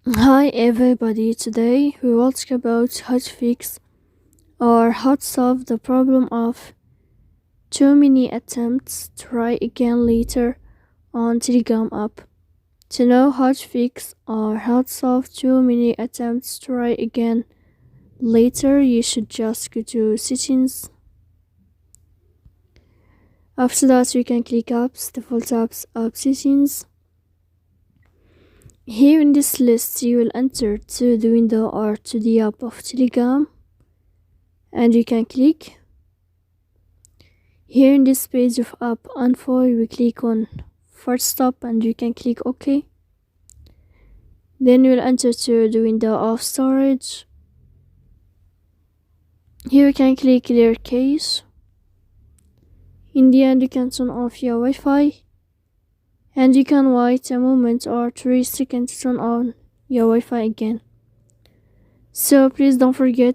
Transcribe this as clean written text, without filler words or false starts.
Hi everybody, today we will talk about how to fix or how to solve the problem of too many attempts to try again later on Telegram app. To know how to fix or how to solve too many attempts to try again later, you should just go to settings. After that, you can click apps, default apps, app settings. Here in this list, you will enter to the window or to the app of Telegram, and you can click. Here in this page of app info, we click on first stop and you can click OK. Then you will enter to the window of storage. Here you can click clear cache. In the end, you can turn off your Wi-Fi, and you can wait a moment or 3 seconds to turn on your Wi-Fi again. So please don't forget